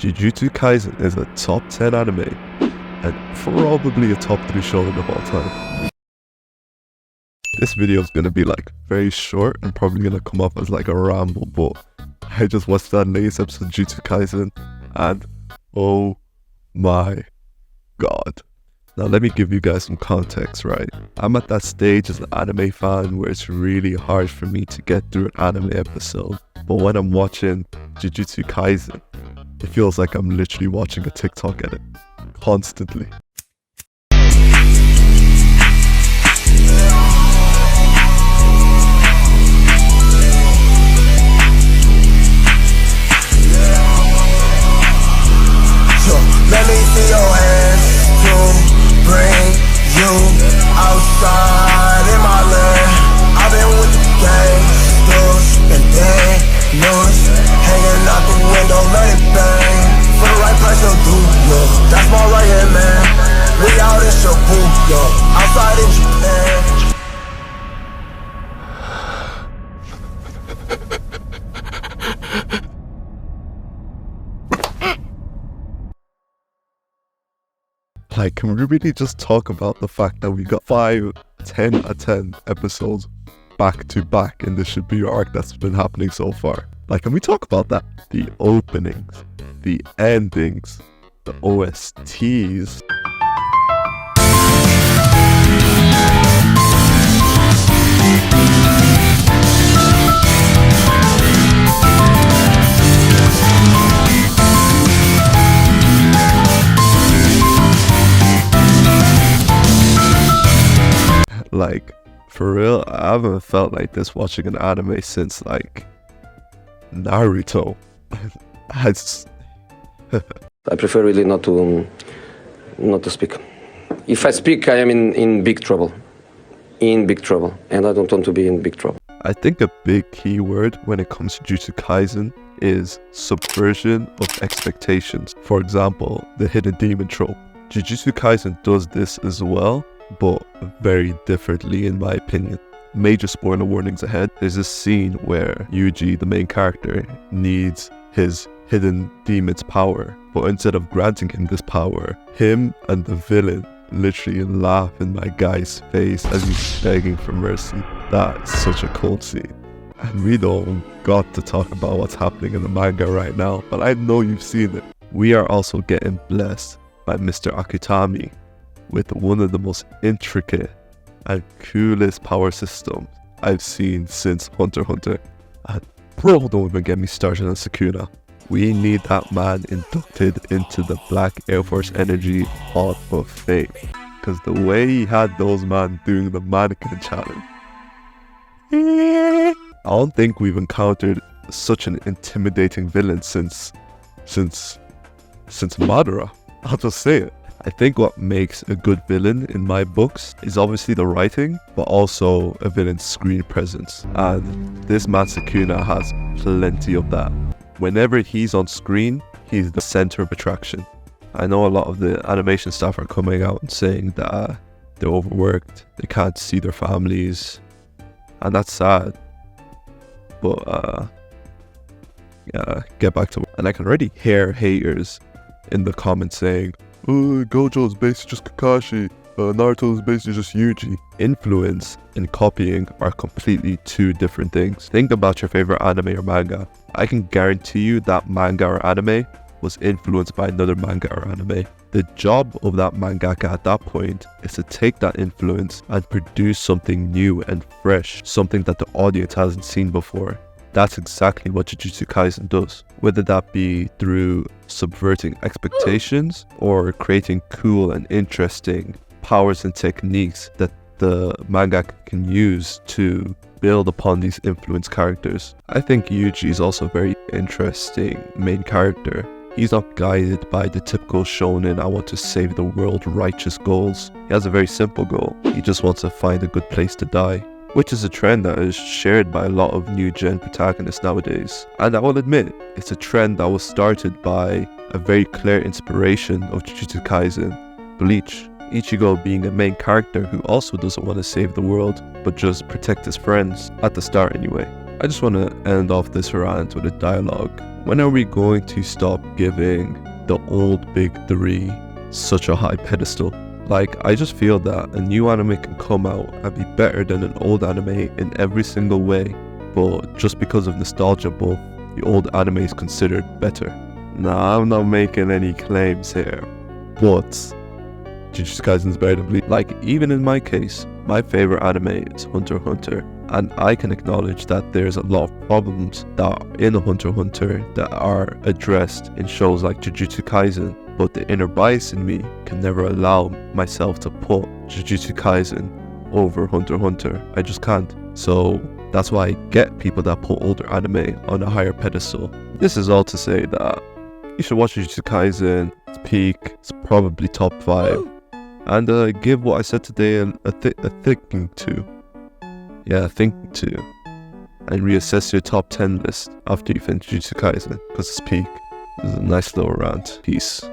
Jujutsu Kaisen is a top 10 anime and probably a top 3 show of all time. This video is going to be like very short and probably going to come off as like a ramble, but I just watched that latest episode of Jujutsu Kaisen and oh my god. Now let me give you guys some context, right? I'm at that stage as an anime fan where it's really hard for me to get through an anime episode. But when I'm watching Jujutsu Kaisen, it feels like I'm literally watching a TikTok edit constantly. Let me see your hands to bring you outside in my land. I've been with the gangsters and then news hanging out the window, let it bang. For the right price, you'll do, yeah. That's my right hand man. We out in Shibuya, outside in Japan. Like, can we really just talk about the fact that we got 5 10 out of 10 episodes back to back in the Shibuya arc that's been happening so far? Like, can we talk about that? The openings, the endings, the OSTs. Like, for real, I haven't felt like this watching an anime since like Naruto. I prefer really not to speak. If I speak, I am in big trouble. In big trouble. And I don't want to be in big trouble. I think a big key word when it comes to Jujutsu Kaisen is subversion of expectations. For example, the hidden demon trope. Jujutsu Kaisen does this as well, but very differently in my opinion. Major spoiler warnings ahead. There's this scene where Yuji, the main character, needs his hidden demon's power, but instead of granting him this power, him and the villain literally laugh in my guy's face as he's begging for mercy. That's such a cold scene. And we don't got to talk about what's happening in the manga right now, but I know you've seen it. We are also getting blessed by Mr. Akutami with one of the most intricate and coolest power systems I've seen since Hunter x Hunter. And bro, don't even get me started on Sukuna. We need that man inducted into the Black Air Force Energy Hall of Fame. Because the way he had those man doing the mannequin challenge, I don't think we've encountered such an intimidating villain since Madara. I'll just say it. I think what makes a good villain in my books is obviously the writing, but also a villain's screen presence. And this man Sukuna has plenty of that. Whenever he's on screen, he's the center of attraction. I know a lot of the animation staff are coming out and saying that they're overworked, they can't see their families, and that's sad. But yeah, get back to it. And I can already hear haters in the comments saying, oh, Gojo's basically just Kakashi, Naruto's basically just Yuji. Influence and copying are completely two different things. Think about your favorite anime or manga. I can guarantee you that manga or anime was influenced by another manga or anime. The job of that mangaka at that point is to take that influence and produce something new and fresh, something that the audience hasn't seen before. That's exactly what Jujutsu Kaisen does, whether that be through subverting expectations or creating cool and interesting powers and techniques that the mangaka can use to build upon these influenced characters. I think Yuji is also a very interesting main character. He's not guided by the typical shonen, I want to save the world righteous goals. He has a very simple goal. He just wants to find a good place to die, which is a trend that is shared by a lot of new gen protagonists nowadays. And I will admit, it's a trend that was started by a very clear inspiration of Jujutsu Kaisen, Bleach. Ichigo being a main character who also doesn't want to save the world, but just protect his friends, at the start anyway. I just want to end off this rant with a dialogue. When are we going to stop giving the old big three such a high pedestal? Like, I just feel that a new anime can come out and be better than an old anime in every single way, but just because of nostalgia buff, the old anime is considered better. Nah, I'm not making any claims here, but Jujutsu Kaisen is better than Bleach. Like, even in my case, my favorite anime is Hunter x Hunter, and I can acknowledge that there's a lot of problems that are in Hunter x Hunter that are addressed in shows like Jujutsu Kaisen, but the inner bias in me can never allow myself to put Jujutsu Kaisen over Hunter x Hunter. I just can't. So that's why I get people that put older anime on a higher pedestal. This is all to say that you should watch Jujutsu Kaisen. It's peak. It's probably top 5. And give what I said today a thinking to. Yeah, thinking to. And reassess your top 10 list after you finish Jujutsu Kaisen, because it's peak. This is a nice little rant. Peace.